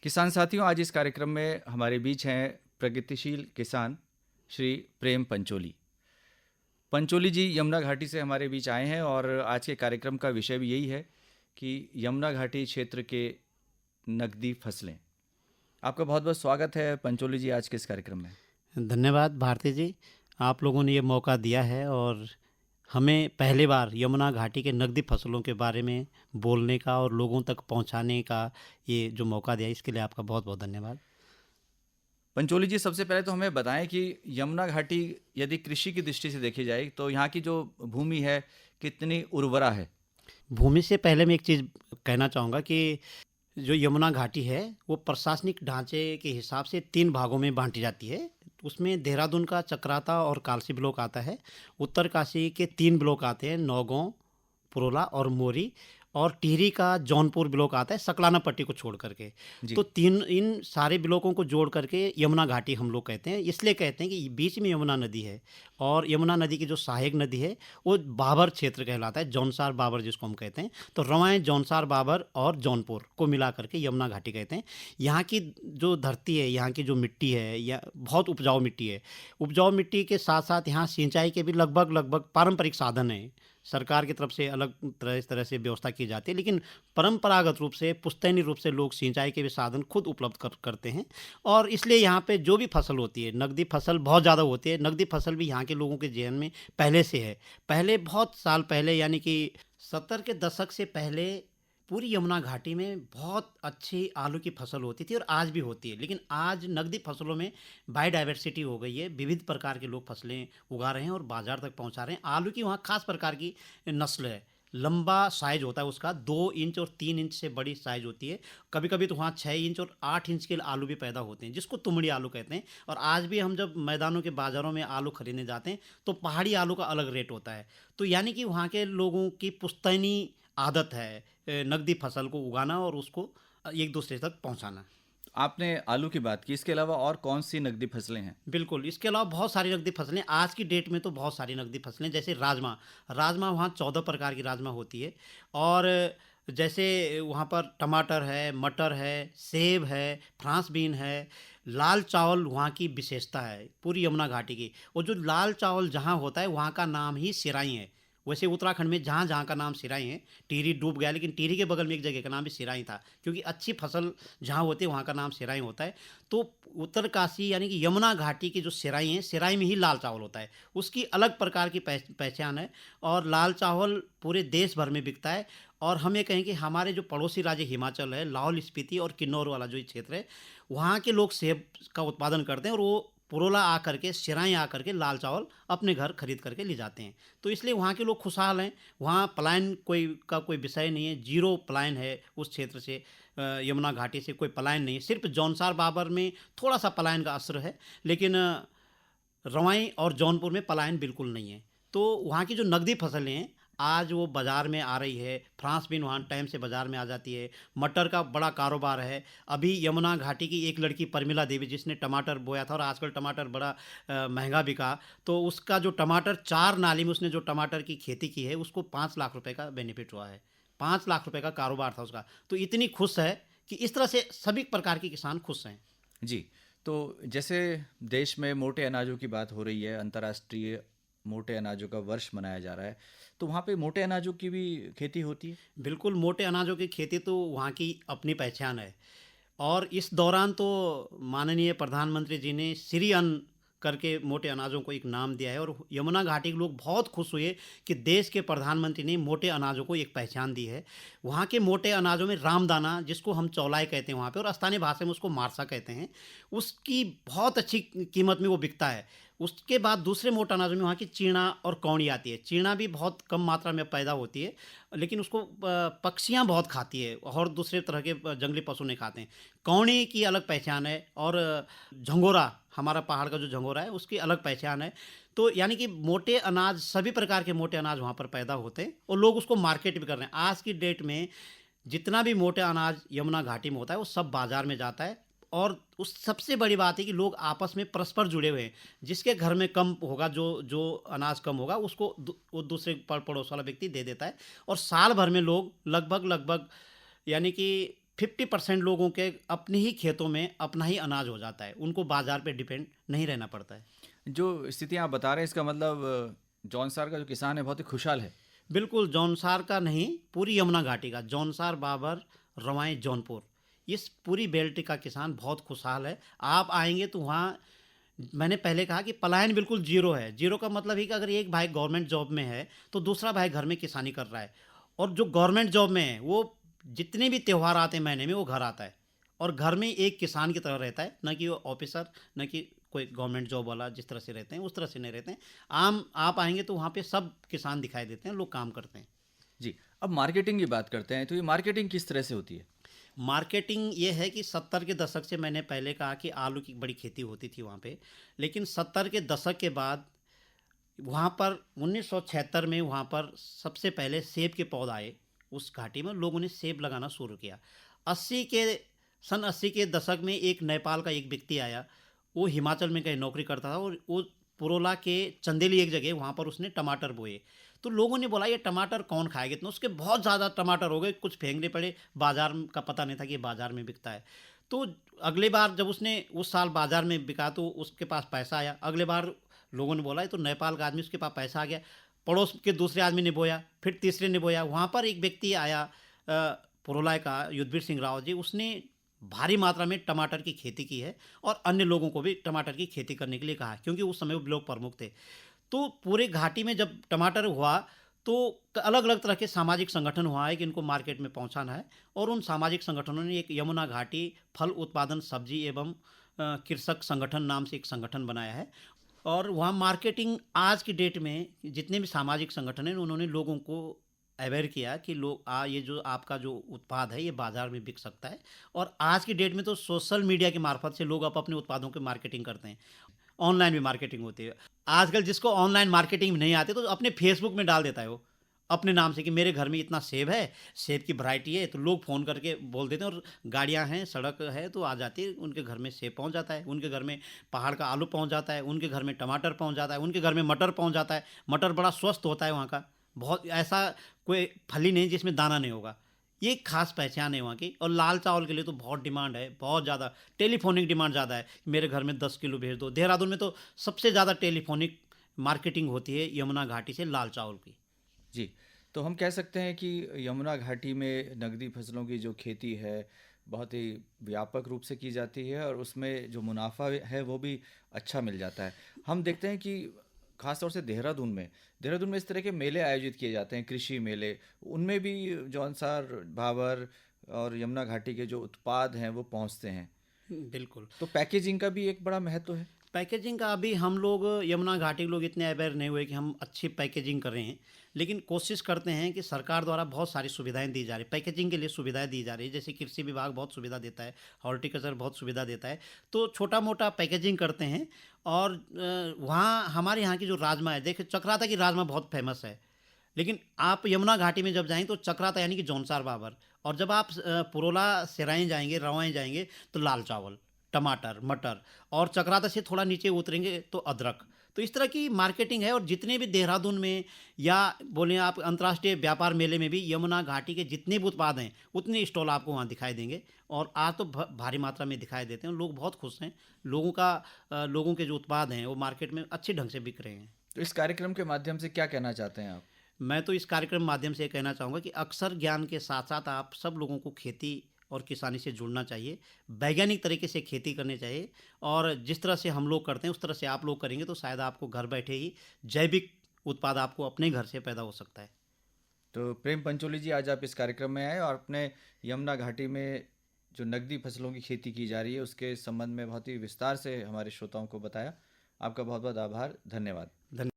किसान साथियों, आज इस कार्यक्रम में हमारे बीच हैं प्रगतिशील किसान श्री प्रेम पंचोली। पंचोली जी यमुना घाटी से हमारे बीच आए हैं और आज के कार्यक्रम का विषय भी यही है कि यमुना घाटी क्षेत्र के नकदी फसलें। आपका बहुत बहुत स्वागत है पंचोली जी आज के इस कार्यक्रम में। धन्यवाद भारती जी। आप लोगों ने ये मौका दिया है और हमें पहली बार यमुना घाटी के नकदी फसलों के बारे में बोलने का और लोगों तक पहुंचाने का ये जो मौका दिया, इसके लिए आपका बहुत बहुत धन्यवाद। पंचोली जी, सबसे पहले तो हमें बताएं कि यमुना घाटी यदि कृषि की दृष्टि से देखी जाए तो यहाँ की जो भूमि है कितनी उर्वरा है। भूमि से पहले मैं एक चीज़ कहना चाहूँगा कि जो यमुना घाटी है वो प्रशासनिक ढांचे के हिसाब से 3 भागों में बांटी जाती है। उसमें देहरादून का चक्राता और कालसी ब्लॉक आता है। उत्तरकाशी के 3 ब्लॉक आते हैं, नौगांव, पुरोला और मोरी। और टिहरी का जौनपुर ब्लॉक आता है, सकलाना पट्टी को छोड़ करके। तो जी। तीन इन सारे ब्लॉकों को जोड़ करके यमुना घाटी हम लोग कहते हैं। इसलिए कहते हैं कि बीच में यमुना नदी है और यमुना नदी की जो सहायक नदी है वो बाबर क्षेत्र कहलाता है, जौनसार बाबर जिसको हम कहते हैं। तो रवाएं, जौनसार बाबर और जौनपुर को मिला करके यमुना घाटी कहते हैं। यहाँ की जो धरती है, यहाँ की जो मिट्टी है, या बहुत उपजाऊ मिट्टी है। उपजाऊ मिट्टी के साथ साथ यहाँ सिंचाई के भी लगभग लगभग पारंपरिक साधन हैं। सरकार की तरफ से अलग तरह से व्यवस्था की जाती है, लेकिन परंपरागत रूप से, पुश्तैनी रूप से लोग सिंचाई के भी साधन खुद उपलब्ध करते हैं। और इसलिए यहाँ पे जो भी फसल होती है, नकदी फसल बहुत ज़्यादा होती है। नकदी फसल भी यहाँ के लोगों के जेहन में पहले से है। पहले, बहुत साल पहले, यानी कि 70 के दशक से पहले पूरी यमुना घाटी में बहुत अच्छी आलू की फसल होती थी और आज भी होती है। लेकिन आज नकदी फसलों में बायोडाइवर्सिटी हो गई है। विविध प्रकार के लोग फसलें उगा रहे हैं और बाजार तक पहुंचा रहे हैं। आलू की वहाँ खास प्रकार की नस्ल है। लंबा साइज होता है उसका, 2 इंच और 3 इंच से बड़ी साइज होती है। कभी कभी तो वहाँ 6 इंच और 8 इंच के आलू भी पैदा होते हैं, जिसको तुमड़ी आलू कहते हैं। और आज भी हम जब मैदानों के बाज़ारों में आलू खरीदने जाते हैं तो पहाड़ी आलू का अलग रेट होता है। तो यानी कि वहाँ के लोगों की पुश्तैनी आदत है नकदी फसल को उगाना और उसको एक दूसरे तक पहुंचाना। आपने आलू की बात की, इसके अलावा और कौन सी नकदी फसलें हैं? बिल्कुल, इसके अलावा बहुत सारी नकदी फसलें आज की डेट में, तो बहुत सारी नकदी फसलें, जैसे राजमा। राजमा वहाँ 14 प्रकार की राजमा होती है। और जैसे वहाँ पर टमाटर है, मटर है, सेब है, फ्रांस बीन है। लाल चावल वहाँ की विशेषता है पूरी यमुना घाटी की। और जो लाल चावल जहाँ होता है वहाँ का नाम ही सिराई है। वैसे उत्तराखंड में जहाँ जहाँ का नाम सिराई है, टिहरी डूब गया, लेकिन टिहरी के बगल में एक जगह का नाम भी सिराई था, क्योंकि अच्छी फसल जहाँ होती है वहाँ का नाम सिराई होता है। तो उत्तरकाशी यानी कि यमुना घाटी की जो सिराई है, सिराई में ही लाल चावल होता है। उसकी अलग प्रकार की पहचान है। और लाल चावल पूरे देश भर में बिकता है। और हम ये कहें कि हमारे जो पड़ोसी राज्य हिमाचल है, लाहौल स्पीति और किन्नौर वाला जो ये क्षेत्र है, वहाँ के लोग सेब का उत्पादन करते हैं और वो पुरोला आकर के, सिराई आकर के लाल चावल अपने घर खरीद करके ले जाते हैं। तो इसलिए वहाँ के लोग खुशहाल हैं। वहाँ पलायन कोई विषय नहीं है, जीरो पलायन है उस क्षेत्र से। यमुना घाटी से कोई पलायन नहीं है। सिर्फ जौनसार बाबर में थोड़ा सा पलायन का असर है, लेकिन रवाई और जौनपुर में पलायन बिल्कुल नहीं है। तो वहाँ की जो नकदी फसलें हैं आज वो बाज़ार में आ रही है। फ्रांस बीन वहाँ टाइम से बाज़ार में आ जाती है। मटर का बड़ा कारोबार है। अभी यमुना घाटी की एक लड़की परमिला देवी, जिसने टमाटर बोया था और आजकल टमाटर बड़ा महंगा बिका, तो उसका जो टमाटर 4 नाली में उसने जो टमाटर की खेती की है, उसको 5 लाख रुपए का बेनिफिट हुआ है। 5 लाख रुपए का कारोबार था उसका। तो इतनी खुश है कि इस तरह से सभी प्रकार के किसान खुश हैं। जी। तो जैसे देश में मोटे अनाजों की बात हो रही है, अंतर्राष्ट्रीय मोटे अनाजों का वर्ष मनाया जा रहा है, तो वहाँ पे मोटे अनाजों की भी खेती होती है? बिल्कुल, मोटे अनाजों की खेती तो वहाँ की अपनी पहचान है। और इस दौरान तो माननीय प्रधानमंत्री जी ने श्री अन्न करके मोटे अनाजों को एक नाम दिया है। और यमुना घाटी के लोग बहुत खुश हुए कि देश के प्रधानमंत्री ने मोटे अनाजों को एक पहचान दी है। वहाँ के मोटे अनाजों में रामदाना, जिसको हम चौलाई कहते हैं वहाँ पे, और स्थानीय भाषा में उसको मारसा कहते हैं, उसकी बहुत अच्छी कीमत में वो बिकता है। उसके बाद दूसरे मोटे अनाजों में वहाँ की चीणा और कौड़ी आती है। चीणा भी बहुत कम मात्रा में पैदा होती है, लेकिन उसको पक्षियाँ बहुत खाती है और दूसरे तरह के जंगली पशु नहीं खाते हैं। कौड़ी की अलग पहचान है। और झंगोरा, हमारा पहाड़ का जो झंगोरा है, उसकी अलग पहचान है। तो यानी कि मोटे अनाज, सभी प्रकार के मोटे अनाज वहाँ पर पैदा होते हैं और लोग उसको मार्केट भी कर रहे हैं। आज की डेट में जितना भी मोटे अनाज यमुना घाटी में होता है वो सब बाजार में जाता है। और उस सबसे बड़ी बात है कि लोग आपस में परस्पर जुड़े हुए हैं। जिसके घर में कम होगा, जो जो अनाज कम होगा, उसको वो दूसरे पड़ोस वाला व्यक्ति दे देता है। और साल भर में लोग लगभग लगभग, यानी कि 50% लोगों के अपने ही खेतों में अपना ही अनाज हो जाता है, उनको बाजार पे डिपेंड नहीं रहना पड़ता है। जो स्थिति आप बता रहे हैं इसका मतलब जौनसार का जो किसान है बहुत ही खुशहाल है। बिल्कुल, जौनसार का नहीं, पूरी यमुना घाटी का, जौनसार, बाबर, रवाएँ, जौनपुर, इस पूरी बेल्ट का किसान बहुत खुशहाल है। आप आएँगे तो वहाँ, मैंने पहले कहा कि पलायन बिल्कुल ज़ीरो है। ज़ीरो का मतलब है कि अगर एक भाई गवर्नमेंट जॉब में है, तो दूसरा भाई घर में किसानी कर रहा है। और जो गवर्नमेंट जॉब में है, वो जितने भी त्योहार आते हैं महीने में, वो घर आता है। और घर में एक किसान की तरह रहता है, ना कि वो ऑफ़िसर, ना कि कोई गवर्नमेंट जॉब वाला जिस तरह से रहते हैं, उस तरह से नहीं रहते हैं। आम आप आएँगे तो वहाँ पे सब किसान दिखाई देते हैं, लोग काम करते हैं। जी, अब मार्केटिंग की बात करते हैं, तो ये मार्केटिंग किस तरह से होती है? मार्केटिंग ये है कि 70 के दशक से, मैंने पहले कहा कि आलू की बड़ी खेती होती थी वहाँ पे, लेकिन 70 के दशक के बाद वहाँ पर 1976 में वहाँ पर सबसे पहले सेब के पौधे आए। उस घाटी में लोगों ने सेब लगाना शुरू किया। 80 के सन 80 के दशक में एक नेपाल का एक व्यक्ति आया, वो हिमाचल में कहीं नौकरी करता था, और वो पुरोला के चंदेली एक जगह, वहाँ पर उसने टमाटर बोए। तो लोगों ने बोला ये टमाटर कौन खाएगा इतना, उसके बहुत ज़्यादा टमाटर हो गए, कुछ फेंकने पड़े, बाजार का पता नहीं था कि ये बाजार में बिकता है। तो अगली बार जब उसने उस साल बाजार में बिका, तो उसके पास पैसा आया। अगले बार लोगों ने बोला ये तो नेपाल का आदमी, उसके पास पैसा आ गया। पड़ोस के दूसरे आदमी ने बोया, फिर तीसरे ने बोया। वहाँ पर एक व्यक्ति आया, पुरोला का युद्धवीर सिंह राव जी, उसने भारी मात्रा में टमाटर की खेती की है, और अन्य लोगों को भी टमाटर की खेती करने के लिए कहा, क्योंकि उस समय वो लोग प्रमुख थे। तो पूरे घाटी में जब टमाटर हुआ, तो अलग अलग तरह के सामाजिक संगठन हुआ है कि इनको मार्केट में पहुंचाना है, और उन सामाजिक संगठनों ने एक यमुना घाटी फल उत्पादन सब्जी एवं कृषक संगठन नाम से एक संगठन बनाया है। और वहाँ मार्केटिंग, आज की डेट में जितने भी सामाजिक संगठन हैं, उन्होंने लोगों को अवेयर किया कि लोग ये जो आपका जो उत्पाद है, ये बाजार में बिक सकता है। और आज की डेट में तो सोशल मीडिया के मार्फत से लोग अपने उत्पादों की मार्केटिंग करते हैं। ऑनलाइन भी मार्केटिंग होती है। आजकल जिसको ऑनलाइन मार्केटिंग नहीं आती, तो अपने फेसबुक में डाल देता है वो, अपने नाम से, कि मेरे घर में इतना सेब है, सेब की वैरायटी है, तो लोग फ़ोन करके बोल देते हैं, और गाड़ियाँ हैं, सड़क है, तो आ जाती है, उनके घर में सेब पहुँच जाता है, उनके घर में पहाड़ का आलू पहुँच जाता है, उनके घर में टमाटर पहुँच जाता है, उनके घर में मटर पहुँच जाता है। मटर बड़ा स्वस्थ होता है वहाँ का, बहुत ऐसा कोई फली नहीं जिसमें दाना नहीं होगा। ये एक खास पहचान है वहाँ की। और लाल चावल के लिए तो बहुत डिमांड है, बहुत ज़्यादा टेलीफ़ोनिक डिमांड ज़्यादा है, मेरे घर में 10 किलो भेज दो। देहरादून में तो सबसे ज़्यादा टेलीफ़ोनिक मार्केटिंग होती है यमुना घाटी से लाल चावल की। जी, तो हम कह सकते हैं कि यमुना घाटी में नकदी फसलों की जो खेती है बहुत ही व्यापक रूप से की जाती है और उसमें जो मुनाफा है वो भी अच्छा मिल जाता है। हम देखते हैं कि खास तौर से देहरादून में इस तरह के मेले आयोजित किए जाते हैं, कृषि मेले, उनमें भी जौनसार, भाबर और यमुना घाटी के जो उत्पाद हैं वो पहुंचते हैं। बिल्कुल। तो पैकेजिंग का भी एक बड़ा महत्व है। पैकेजिंग का अभी हम लोग यमुना घाटी के लोग इतने अवेयर नहीं हुए कि हम अच्छी पैकेजिंग कर रहे हैं, लेकिन कोशिश करते हैं कि सरकार द्वारा बहुत सारी सुविधाएं दी जा रही, पैकेजिंग के लिए सुविधाएं दी जा रही है। जैसे कृषि विभाग बहुत सुविधा देता है, हॉर्टिकल्चर बहुत सुविधा देता है, तो छोटा मोटा पैकेजिंग करते हैं। और वहाँ हमारे यहाँ की जो राजमा है, देखिए चक्राता की राजमा बहुत फेमस है, लेकिन आप यमुना घाटी में जब जाएंगे तो चक्राता यानी कि जौनसार बाबर, और जब आप पुरोला सिराएँ जाएंगे, रवाएँ जाएंगे, तो लाल चावल, टमाटर, मटर, और चक्राता से थोड़ा नीचे उतरेंगे तो अदरक। तो इस तरह की मार्केटिंग है। और जितने भी देहरादून में, या बोलें आप अंतर्राष्ट्रीय व्यापार मेले में भी, यमुना घाटी के जितने भी उत्पाद हैं, उतने स्टॉल आपको वहाँ दिखाई देंगे। और आज तो भारी मात्रा में दिखाई देते हैं, लोग बहुत खुश हैं। लोगों के जो उत्पाद हैं वो मार्केट में अच्छे ढंग से बिक रहे हैं। तो इस कार्यक्रम के माध्यम से क्या कहना चाहते हैं आप? मैं तो इस कार्यक्रम माध्यम से ये कहना चाहूँगा कि अक्सर ज्ञान के साथ साथ आप सब लोगों को खेती और किसानी से जुड़ना चाहिए, वैज्ञानिक तरीके से खेती करनी चाहिए। और जिस तरह से हम लोग करते हैं, उस तरह से आप लोग करेंगे, तो शायद आपको घर बैठे ही जैविक उत्पाद आपको अपने घर से पैदा हो सकता है। तो प्रेम पंचोली जी, आज आप इस कार्यक्रम में आए और अपने यमुना घाटी में जो नकदी फसलों की खेती की जा रही है उसके संबंध में बहुत ही विस्तार से हमारे श्रोताओं को बताया। आपका बहुत बहुत आभार, धन्यवाद। धन्यवाद।